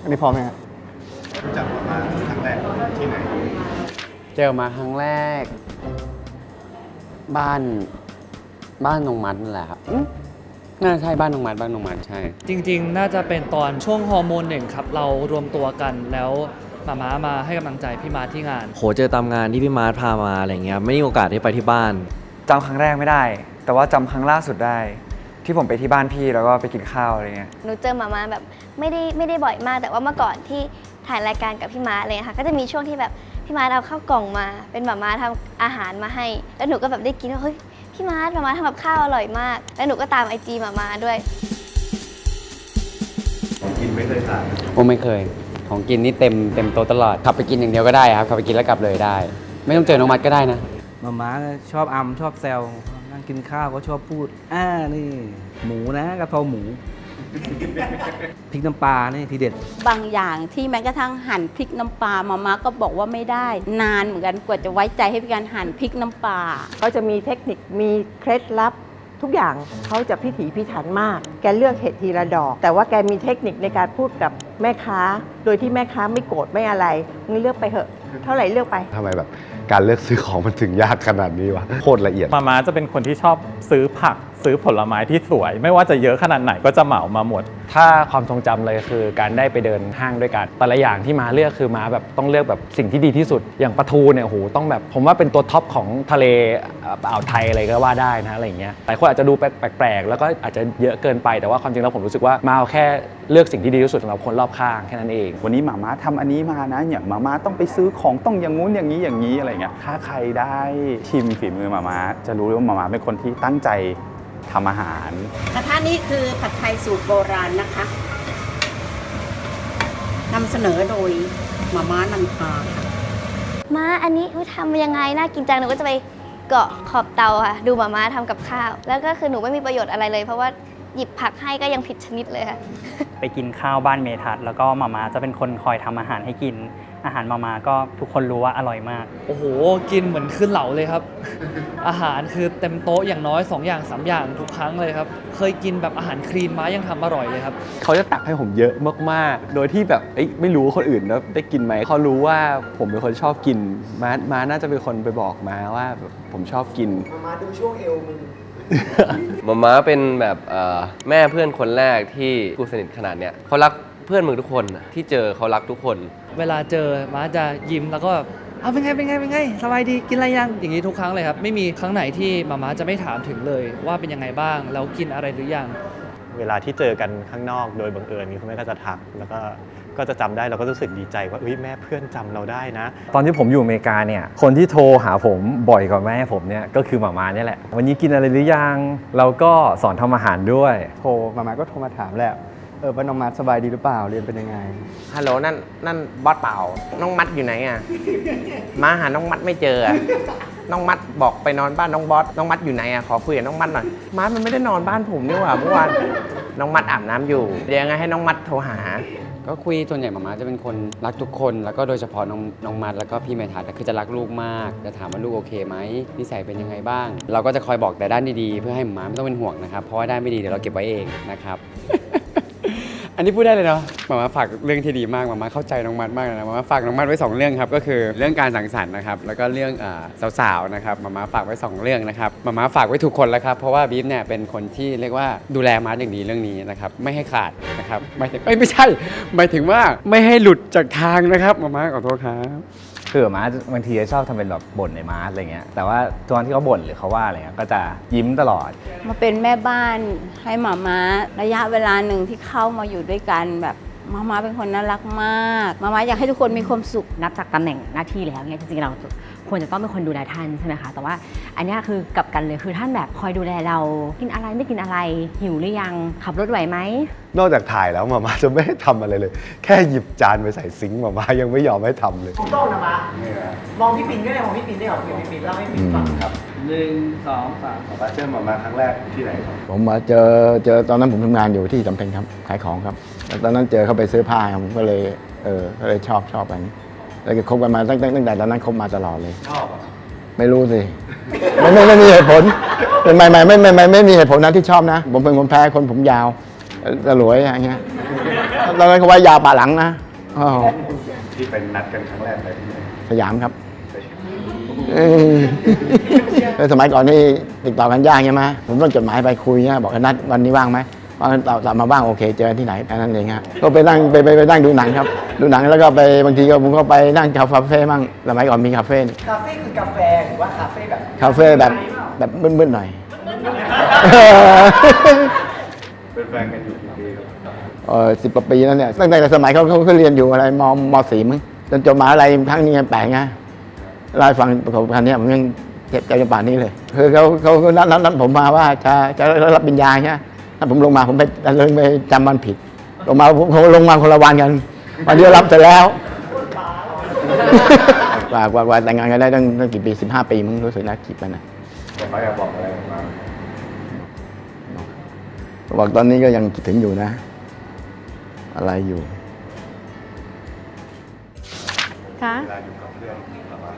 อันนี้พร้อมไหมครับรู้จักมาครั้งแรกที่ไหนเจอมาครั้งแรก บ้านนงมัดนั่นแหละครับน่าใช่บ้านนงมัดใช่ จริงๆ น่าจะเป็นตอนช่วงฮอร์โมน1ครับเรารวมตัวกันแล้วมาให้กำลังใจพี่มาที่งาน โหเจอตามงานที่พี่มาร์ทพามาอะไรเงี้ยไม่มีโอกาสได้ไปที่บ้านจำครั้งแรกไม่ได้ แต่ว่าจำครั้งล่าสุดได้ ที่ผมไปที่บ้านพี่แล้วก็ไปกินข้าวอะไรเงี้ยหนูเจอมาแบบไม่ได้บ่อยมากแต่ว่าเมื่อก่อนที่ถ่ายรายการกับพี่มาอะไรค่ะก็จะมีช่วงที่แบบพี่มาเอาข้าวกล่องมาเป็นมาทำอาหารมาให้แล้วหนูก็แบบได้กินว่าเฮ้ยพี่มาทำกับข้าวอร่อยมากแล้วหนูก็ตามIGมาด้วยของกินไม่เคยขาดโอ้ไม่เคยของกินนี่เต็มโต๊ะตลอดขับไปกินอย่างเดียวก็ได้ครับขับไปกินแล้วกลับเลยได้ ไม่ต้องเจอน้องมัดก็ได้นะมาชอบชอบแซวนั่งกินข้าวก็ชอบพูดนี่หมูนะกะเพราหมู พริกน้ำปลานี่ทีเด็ดบางอย่างที่แม้กระทั่งหั่นพริกน้ำปลามาก็บอกว่าไม่ได้นานเหมือนกันกว่าจะไว้ใจให้พี่การหั่นพริกน้ำปลาเขาจะมีเทคนิคมีเคล็ดลับทุกอย่างเขาจะพิถีพิถันมากแกเลือกเห็ดทีละดอกแต่ว่าแกมีเทคนิคในการพูดกับแม่ค้าโดยที่แม่ค้าไม่โกรธไม่อะไรมึงเลือกไปเถอะเท่าไหร่เลือกไปทำไมแบบการเลือกซื้อของมันถึงยากขนาดนี้วะโคตรละเอียดมาจะเป็นคนที่ชอบซื้อผักซื้อผลไม้ที่สวยไม่ว่าจะเยอะขนาดไหนก็จะเหมามาหมดถ้าความทรงจำเลยคือการได้ไปเดินห้างด้วยกันแต่ละอย่างที่มาเลือกคือมาแบบต้องเลือกแบบสิ่งที่ดีที่สุดอย่างปลาทูเนี่ยโหต้องแบบผมว่าเป็นตัวท็อปของทะเลอ่าวไทยอะไรก็ว่าได้นะอะไรอย่างเงี้ยหลายคนอาจจะดูแปลกๆแล้วก็อาจจะเยอะเกินไปแต่ว่าความจริงแล้วผมรู้สึกว่ามาเอาแค่เลือกสิ่งที่ดีที่สุดสำหรับคนรอบข้างแค่นั้นเองวันนี้หม่าทำอันนี้มานะอย่างหม่าต้องไปซื้อของต้องอย่างงู้นอย่างนี้อะไรเงี้ยถ้าใครได้ชิมฝีมือหม่าจะรู้เลยว่าหม่าเป็นคนที่ตั้งใจทำอาหารกระทะนี้คือผัดไทยสูตรโบราณนะคะนำเสนอโดยม่านันทามาอันนี้ทำยังไงน่ากินจังหนูก็จะไปเกาะขอบเตาค่ะดูมาทำกับข้าวแล้วก็คือหนูไม่มีประโยชน์อะไรเลยเพราะว่าหยิบผักให้ก็ยังผิดชนิดเลยค่ะไปกินข้าวบ้านเมทัศน์แล้วก็ม่าจะเป็นคนคอยทำอาหารให้กินอาหารม่าก็ทุกคนรู้ว่าอร่อยมากโอ้โหกินเหมือนขึ้นเหลาเลยครับ อาหารคือเต็มโต๊ะอย่างน้อย2อย่าง3อย่างทุกครั้งเลยครับเคยกินแบบอาหารคลีนมายังทำอร่อยเลยครับเขาจะตักให้ผมเยอะมากๆโดยที่แบบไม่รู้คนอื่นแล้วได้กินไหมเขารู้ว่าผมเป็นคนชอบกินมาน่าจะเป็นคนไปบอกมาว่าผมชอบกินมาดูช่วงเอวมึงมาเป็นแบบแม่เพื่อนคนแรกที่กูสนิทขนาดเนี้ยเขารักเพื่อนมึงทุกคนที่เจอเขารักทุกคนเวลาเจอมาจะยิ้มแล้วก็แบบเป็นไงสบายดีกินอะไรยังอย่างนี้ทุกครั้งเลยครับไม่มีครั้งไหนที่มาจะไม่ถามถึงเลยว่าเป็นยังไงบ้างแล้วกินอะไรหรือยังเวลาที่เจอกันข้างนอกโดยบังเอิญคุณแม่ก็จะทักแล้วก็จะจำได้เราก็รู้สึกดีใจว่าแม่เพื่อนจำเราได้นะตอนที่ผมอยู่อเมริกาเนี่ยคนที่โทรหาผมบ่อยกว่าแม่ผมเนี่ยก็คือม่าเนี่ยแหละวันนี้กินอะไรหรือยังเราก็สอนทำอาหารด้วยโทรมาก็โทรมาถามแหละว่าน้องมัดสบายดีหรือเปล่าเรียนเป็นยังไงฮัลโหลนั่นบอสเปล่าน้องมัดอยู่ไหนอ่ะมาหาน้องมัดไม่เจอน้องมัดบอกไปนอนบ้านน้องบอสน้องมัดอยู่ไหนอ่ะขอคุยกับน้องมัดหน่อยมัดมันไม่ได้นอนบ้านผมนี่หว่าเมื่อวานน้องมัดอาบน้ำอยู่เดี๋ยวยังไงให้น้องมัดโทรหาก็คุยส่วนใหญ่ม่าจะเป็นคนรักทุกคนแล้วก็โดยเฉพาะน้องมัดแล้วก็พี่เมทัศน์คือจะรักลูกมากจะถามว่าลูกโอเคไหมนิสัยเป็นยังไงบ้างเราก็จะคอยบอกแต่ด้านดีๆเพื่อให้ม่าไม่ต้องเป็นห่วงนะครับเพราะว่าด้านไม่ดีเดี๋ยวเราเก็บไว้เองนะครับ อันนี้พูดได้เลยเนาะม่าฝากเรื่องที่ดีมากม่าเข้าใจน้องมัดมากเลยนะม่าฝากน้องมัดไว้2เรื่องครับก็คือเรื่องการสังสรรค์นะครับแล้วก็เรื่องสาวๆนะครับม่าฝากไว้2เรื่องนะครับม่าฝากไว้ทุกคนแล้วครับเพราะว่าบีฟเนี่ยเป็นคนที่เรียกว่าดูแลมัดอย่างดีเรื่องนี้นะครับไม่ให้ขาดนะครับไม่ใช่หมายถึงว่าไม่ให้หลุดจากทางนะครับม่าขอโทษครับคือม้าบางทีชอบทำเป็นแบบบ่นในม้าอะไรเงี้ยแต่ว่าตอนที่เขาบ่นหรือเขาว่าอะไรเงี้ยก็จะยิ้มตลอดมาเป็นแม่บ้านให้ม่าระยะเวลาหนึ่งที่เข้ามาอยู่ด้วยกันแบบม่าเป็นคนน่ารักมากม่าอยากให้ทุกคนมีความสุขนับจากตำแหน่งหน้าที่แล้วเนี่ยจริงๆเราควรจะต้องเป็นคนดูแลท่านใช่ไหมคะแต่ว่าอันนี้คือกลับกันเลยคือท่านแบบคอยดูแลเรากินอะไรไม่กินอะไรหิวหรือยังขับรถไหวไหมนอกจากถ่ายแล้วม่าจะไม่ให้ทำอะไรเลยแค่หยิบจานไปใส่ซิงค์ม่ายังไม่ยอมให้ทำเลยถูกต้องนะมองพี่ปิ่นก็ได้มองพี่ปิ่นได้หรอพี่ปิ่นเล่าให้ปิ่นฟังครับ1 2 3เจอม่าครั้งแรกที่ไหนครับผมมาเจอตอนนั้นผมทำงานอยู่ที่สำเพ็งครับขายของครับแล้วตอนนั้นเจอเขาไปซื้อผ้าผมก็เลยชอบกันแล้วก็คบกันมาตั้งแต่ตอนนั้นคบมาตลอดเลยชอบไม่รู้สิไม่มีเหตุผลไม่มีเหตุผลนะที่ชอบนะผมเป็นคนแพ้คนผมยาวตะหลวยอย่างเงี้ย ตอนนั้นเขาไว้ยาป่าหลังนะอ๋อ ที่เป็นนัดกันครั้งแรกเลยที่ไหน สยามครับสมัยก่อนนี่ติดต่อกันยากใช่ไหมผมต้องจดหมายไปคุยเนี่ยบอกนัดวันนี้ว่างไหมว่าตอบมาว่างโอเคเจอที่ไหนแค่นั้นเองครับก็ไปนั่งไปนั่งดูหนังครับดูหนังแล้วก็ไปบางทีก็ผมก็ไปนั่งคาเฟ่มั่งสมัยก่อนมีคาเฟ่ คาเฟ่คือกาแฟหรือว่าคาเฟ่แบบ คาเฟ่แบบมึนๆหน่อย เป็นแฟนกันอยู่กี่ปีครับ 10 กว่าปีแล้วเนี่ยตั้งแต่สมัยเขาเรียนอยู่อะไรม.4 มั้งจนจบมหาลัยครั้งนี้แปลกไงเล่าให้ฟังประสบการณ์นี้ผมยังเจ็บใจจนป่านนี้เลยคือเขานัดผมมาว่าจะรับปริญญาใช่ไหมถ้าผมลงมาผมไปจำวันผิดลงมาผมลงมาคนละวันกันวันเดียวรับเสร็จแล้วกว่าแต่งงานกันได้ตั้งกี่ปี15 ปีมึงรู้สึกนะคิดไปนะ เขาอยากบอกอะไรมา บอกตอนนี้ก็ยังคิดถึงอยู่นะ อะไรอยู่ คะ เวลาอยู่กับเพื่อนประมาณ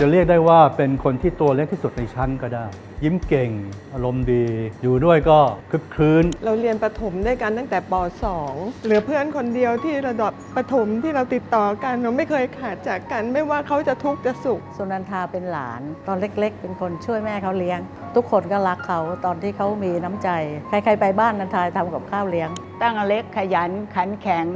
จะเรียกได้ว่าเป็นคนที่ตัวเล็กที่สุดในชั้นก็ได้ ยิ้มเก่งอารมณ์ดีอยู่ด้วยก็คึกคืน เราเรียนประถมด้วยกันตั้งแต่ป .2 เหลือเพื่อนคนเดียวที่ระดับประถมที่เราติดต่อกันเราไม่เคยขาดจากกันไม่ว่าเขาจะทุกข์จะสุข สุนันทาเป็นหลานตอนเล็กๆเป็นคนช่วยแม่เขาเลี้ยง ทุกคนก็รักเขาตอนที่เขามีน้ำใจใครๆไปบ้านนันทาทำกับข้าวเลี้ยง ตั้งแต่เล็กขยันขันแข็ง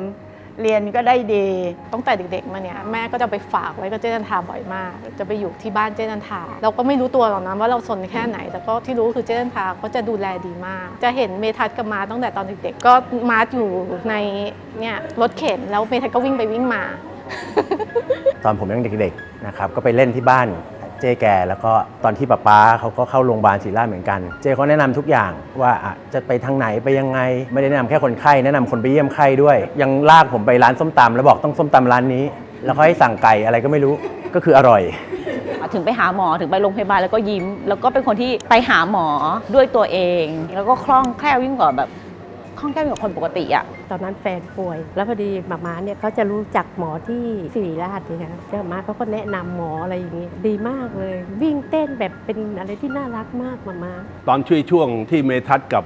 เรียนก็ได้ดี ตั้งแต่เด็กๆมาเนี่ยแม่ก็จะไปฝากไว้กับเจ๊นันทาบ่อยมากจะไปอยู่ที่บ้านเจ๊นันทาเราก็ไม่รู้ตัวหรอกนะว่าเราสนแค่ไหนแต่ก็ที่รู้คือเจ๊นันทาก็จะดูแลดีมาก จะเห็นเมทัศน์กับมาตั้งแต่ตอนเด็กๆก็มาอยู่ในเนี่ยรถเข็นแล้วเมทัศน์ก็วิ่งไปวิ่งมา ตอนผมยังเด็กๆนะครับก็ไปเล่นที่บ้านเจ๊แกแล้วก็ตอนที่ป๊าเขาก็เข้าโรงพยาบาลศิริราชเหมือนกันเจ๊เขาแนะนำทุกอย่างว่าจะไปทางไหนไปยังไงไม่ได้แนะนำแค่คนไข้แนะนำคนไปเยี่ยมไข้ด้วยยังลากผมไปร้านส้มตำแล้วบอกต้องส้มตำร้านนี้แล้วเขาให้สั่งไก่อะไรก็ไม่รู้ก็คืออร่อย ถึงไปหาหมอถึงไปโรงพยาบาลแล้วก็ยิ้ม แล้วก็เป็นคนที่ไปหาหมอด้วยตัวเอง แล้วก็คล่องแคล่วยิ่งกว่าแบบคล่องแคล่วยิ่งกว่าคนปกติอ่ะ ตอนนั้นแฟนป่วย แล้วพอดีหมาเนี่ยเขาจะรู้จักหมอที่ศิริราชนี่ค่ะเจ้ามาเขาก็แนะนำหมออะไรอย่างนี้ดีมากเลย วิ่งเต้นแบบเป็นอะไรที่น่ารักมากมาตอนช่วงที่เมทัศน์กับ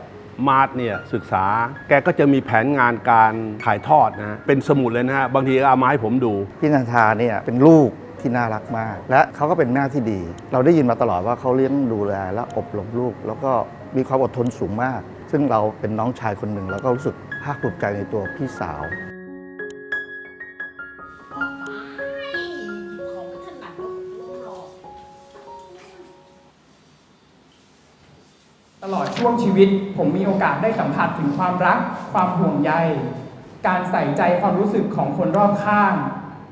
มาร์ทเนี่ยศึกษาแกก็จะมีแผนงานการถ่ายทอดนะเป็นสมุดเลยนะฮะบางทีเอามาให้ผมดู พี่นันทาเนี่ยเป็นลูกที่น่ารักมากและเขาก็เป็นแม่ที่ดี เราได้ยินมาตลอดว่าเขาเลี้ยงดูแลและอบรมลูกแล้วก็มีความอดทนสูงมากซึ่งเราเป็นน้องชายคนหนึ่งเราก็รู้สึกภาคภูมิใจในตัวพี่สาว ตลอดช่วงชีวิตผมมีโอกาสได้สัมผัสถึงความรักความห่วงใยการใส่ใจความรู้สึกของคนรอบข้าง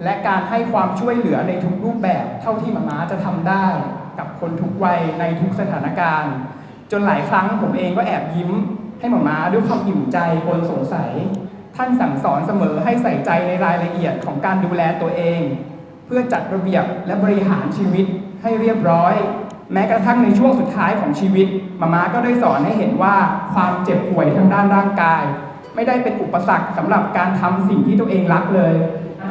และการให้ความช่วยเหลือในทุกรูปแบบเท่าที่หม่าจะทำได้กับคนทุกวัยในทุกสถานการณ์จนหลายครั้งผมเองก็แอบยิ้มให้หม่าด้วยความอิ่มใจปนสงสัยท่านสั่งสอนเสมอให้ใส่ใจในรายละเอียดของการดูแลตัวเองเพื่อจัดระเบียบและบริหารชีวิตให้เรียบร้อยแม้กระทั่งในช่วงสุดท้ายของชีวิตหม่าก็ได้สอนให้เห็นว่าความเจ็บป่วยทางด้านร่างกายไม่ได้เป็นอุปสรรคสำหรับการทำสิ่งที่ตัวเองรักเลย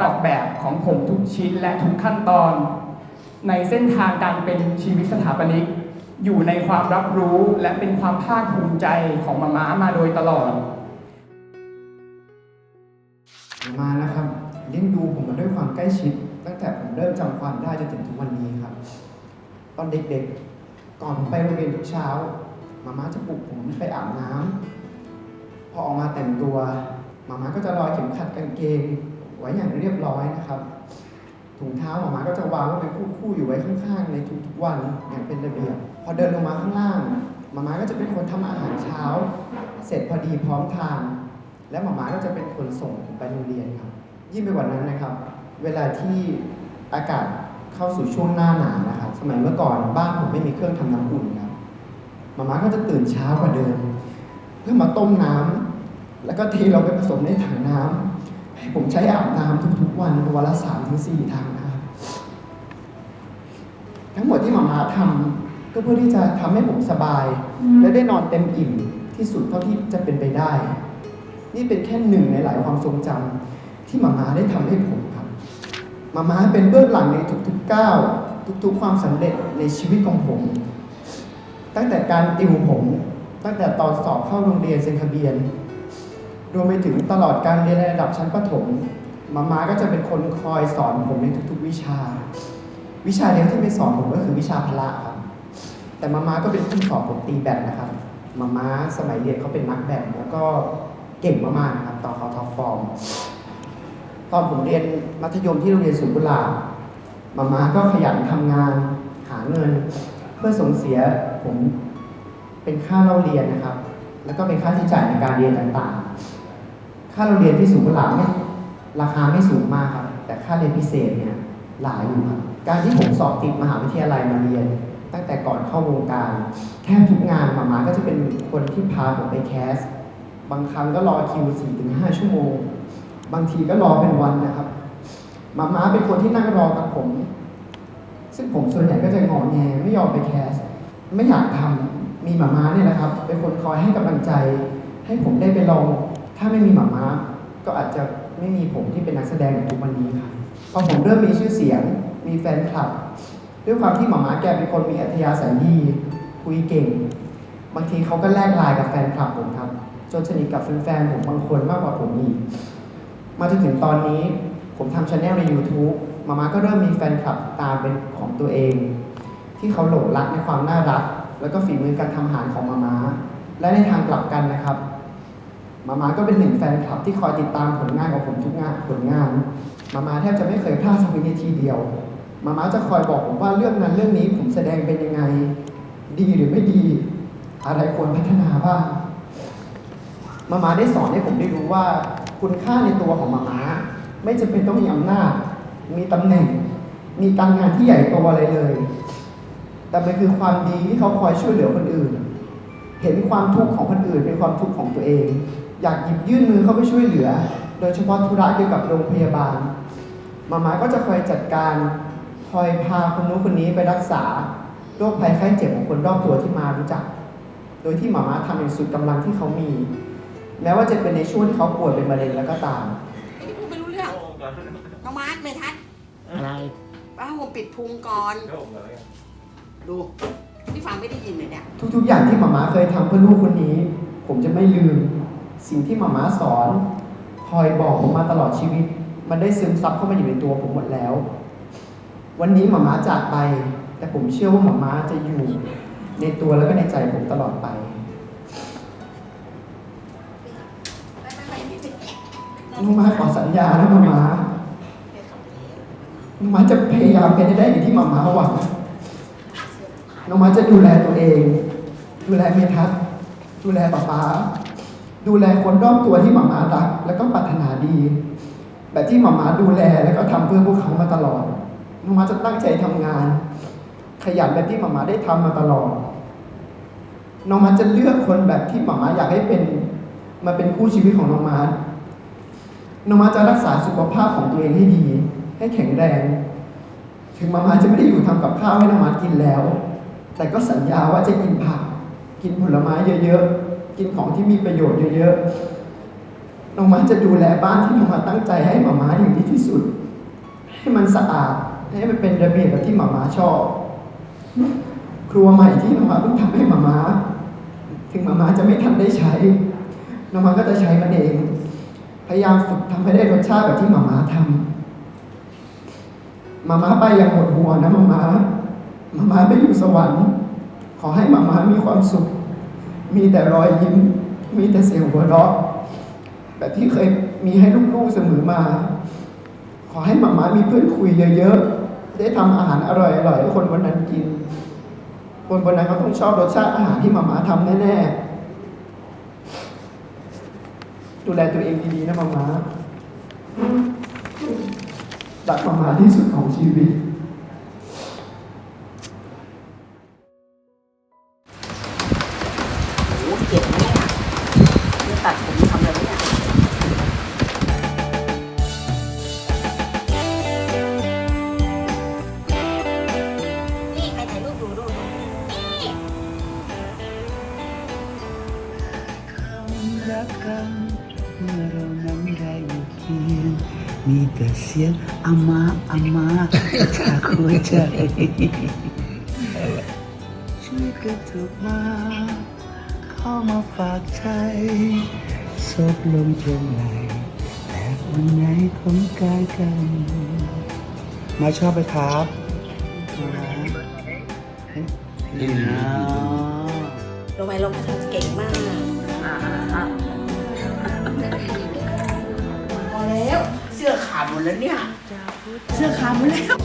ออกแบบของผมทุกชิ้นและทุกขั้นตอนในเส้นทางการเป็นชีวิตสถาปนิกอยู่ในความรับรู้และเป็นความภาคภูมิใจของหม่ามาโดยตลอดมาแล้วครับเลี้ยงดูผมมาด้วยความใกล้ชิดตั้งแต่ผมเริ่มจำความได้จนถึงทุกวันนี้ครับตอนเด็กๆก่อนผมไปโรงเรียนทุกเช้าม่าจะปลุกผมไปอาบน้ำพอออกมาแต่งตัวม่าก็จะรอยเข็มขัดกางเกงไว้อย่างเรียบร้อยนะครับถุงเท้าม่าก็จะวางไว้เป็นคู่ๆอยู่ไว้ข้างๆในทุกๆวันอย่างเป็นระเบียบพอเดินลงมาข้างล่างม่าก็จะเป็นคนทำอาหารเช้าเสร็จพอดีพร้อมทานและม่าก็จะเป็นคนส่งผมไปโรงเรียนครับยิ่งไปกว่านั้นนะครับเวลาที่อากาศเข้าสู่ช่วงหน้าหนาวนะครับสมัยเมื่อก่อนบ้านผมไม่มีเครื่องทำน้ำอุ่นครับม่าก็จะตื่นเช้ากว่าเดิมเพื่อมาต้มน้ำแล้วก็เทเราไปผสมในถังน้ำให้ผมใช้อาบน้ำทุกๆวันวันละ3-4 ครั้งนะครับทั้งหมดที่ม่าทำก็เพื่อที่จะทำให้ผมสบายและได้นอนเต็มอิ่มที่สุดเท่าที่จะเป็นไปได้นี่เป็นแค่หนึ่งในหลายความทรงจำที่ม่าได้ทำให้ผมครับม่าเป็นเบื้องหลังในทุกๆก้าว ทุกๆความสำเร็จในชีวิตของผม ตั้งแต่การติวผม ตั้งแต่ตอนสอบเข้าโรงเรียนเซนคาเบียนรวมไปถึงตลอดการเรียนในระดับชั้นประถมมาก็จะเป็นคนคอยสอนผมในทุกๆวิชาเดียวที่ไม่สอนผมก็คือวิชาพละครับแต่มาก็เป็นผู้สอนผมตีแบดนะครับมาสมัยเรียนเขาเป็นนักแบดแล้วก็เก่งมากๆนะครับตอนเขาท็อปฟอร์มตอนผมเรียนมัธยมที่โรงเรียนสวนกุหลาบมาก็ขยันทำงานหาเงินเพื่อส่งเสียผมเป็นค่าเล่าเรียนนะครับแล้วก็เป็นค่าใช้จ่ายในการเรียนต่างๆค่าเราเรียนที่สวนกุหลาบราคาไม่สูงมากครับแต่ค่าเรียนพิเศษเนี่ยหลายอยู่ครับการที่ผมสอบติดมหาวิทยาลัยมาเรียนตั้งแต่ก่อนเข้าวงการแทบทุกงานมาก็จะเป็นคนที่พาผมไปแคสบางครั้งก็รอคิว 4-5 ชั่วโมงบางทีก็รอเป็นวันนะครับมาเป็นคนที่นั่งรอกับผมซึ่งผมส่วนใหญ่ก็จะงอแงไม่ยอมไปแคสไม่อยากทำมีมาเนี่ยแหละครับเป็นคนคอยให้กำลังใจให้ผมได้ไปลองถ้าไม่มีมาก็อาจจะไม่มีผมที่เป็นนักแสดงในทุกวันนี้ครับพอผมเริ่มมีชื่อเสียงมีแฟนคลับด้วยความที่แกเป็นคนมีอัธยาศัยดีคุยเก่งบางทีเขาก็แลกไลน์กับแฟนคลับผมครับจนสนิทกับแฟนๆผมบางคนมากกว่าผมอีกมาจนถึงตอนนี้ผมทำชาแนลใน YouTube มาก็เริ่มมีแฟนคลับตามเป็นของตัวเองที่เขาหลงรักในความน่ารักแล้วก็ฝีมือการทำอาหารของมาและในทางกลับกันนะครับมาก็เป็นหนึ่งแฟนคลับที่คอยติดตามผลงานของผมทุกผลงานมาแทบจะไม่เคยพลาดสักวินาทีเดียวมาจะคอยบอกผมว่าเรื่องนั้นเรื่องนี้ผมแสดงเป็นยังไงดีหรือไม่ดีอะไรควรพัฒนาบ้างมาได้สอนให้ผมได้รู้ว่าคุณค่าในตัวของมาไม่จำเป็นต้องมีอำนาจมีตำแหน่งมีการงานที่ใหญ่โตอะไรเลยแต่มันคือความดีที่เขาคอยช่วยเหลือคนอื่นเห็นความทุกข์ของคนอื่นเป็นความทุกข์ของตัวเองอยากหยิบยื่นมือเข้าไปช่วยเหลือโดยเฉพาะธุระเกี่ยวกับโรงพยาบาลมาก็จะคอยจัดการคอยพาคนนู้นคนนี้ไปรักษาโรคภัยไข้เจ็บของคนรอบตัวที่มารู้จักโดยที่มาทำอย่างสุดกำลังที่เขามีแม้ว่าจะเป็นในช่วงที่เขาป่วยเป็นมะเร็งแล้วก็ตามนี่พูดไม่รู้เรื่องน้องมาร์ทเมทัศน์อะไรป้าผมปิดพุงก่อนดูที่ฟังไม่ได้ยินเลยเนี่ยทุกอย่างที่มาเคยทำเพื่อลูกคนนี้ผมจะไม่ลืมสิ่งที่มาสอนคอยบอกผมมาตลอดชีวิตมันได้ซึมซับเข้ามาอยู่ในตัวผมหมดแล้ววันนี้มาจากไปแต่ผมเชื่อว่ามาจะอยู่ในตัวแล้วก็ในใจผมตลอดไปน้องมาขอสัญญานะน้องมาจะพยายามเป็นให้ได้อย่างที่มาหวังน้องมาจะดูแลตัวเองดูแลเมทัศน์ดูแลป๊าดูแลคนรอบตัวที่มารักแล้วก็ปรารถนาดีแบบที่มาดูแลแล้วก็ทำเพื่อพวกเขามาตลอดน้องมาจะตั้งใจทำงานขยันแบบที่มาได้ทำมาตลอดน้องมาจะเลือกคนแบบที่มาอยากให้เป็นมาเป็นคู่ชีวิตของน้องมาจะรักษาสุขภาพของตัวเองให้ดีให้แข็งแรงถึงมาจะไม่ได้อยู่ทำกับข้าวให้น้องมากินแล้วแต่ก็สัญญาว่าจะกินผักกินผลไม้เยอะๆกินของที่มีประโยชน์เยอะๆน้องมาจะดูแลบ้านที่น้องมาตั้งใจให้มาอย่างดีที่สุดให้มันสะอาดให้มันเป็นระเบียบแบบที่มาชอบครัวใหม่ที่น้องมาเพิ่งทำให้มาถึงมาจะไม่ทันได้ใช้น้องมาก็จะใช้มันเองพยายามฝึกทำให้ได้รสชาติแบบที่มาทำมาไปอย่างหมดหัวนะมาไปอยู่สวรรค์ขอให้มามีความสุขมีแต่รอยยิ้มมีแต่เสียงหัวเราะแบบที่เคยมีให้ลูกๆเสมอมาขอให้มามีเพื่อนคุยเยอะๆได้ทำอาหารอร่อยๆให้คนบนนั้นกินคนบนนั้นเขาต้องชอบรสชาติอาหารที่มาทำแน่ๆดูแลตัวเองดีๆนะมารักมาที่สุดของชีวิตโอ้เจ็บไหมเนี่ยจะตัดผมทำอะไรเนี่ยนี่ไปถ่ายรูปดูนี่รักกันเมื่อเรานั้นได้อยู่เคียงมี แต่เสียงอามาจากหัวใจช่วยกระตุกมาเข้ามาฝากใจซบลงตรงไหนแต่วันไหนของกายกันมาชอบไหมครับดีนะ รู้ไหมเราทำเก่งมากพอแล้วเสื้อขาดหมดแล้วเนี่ย เสื้อขาดหมดแล้ว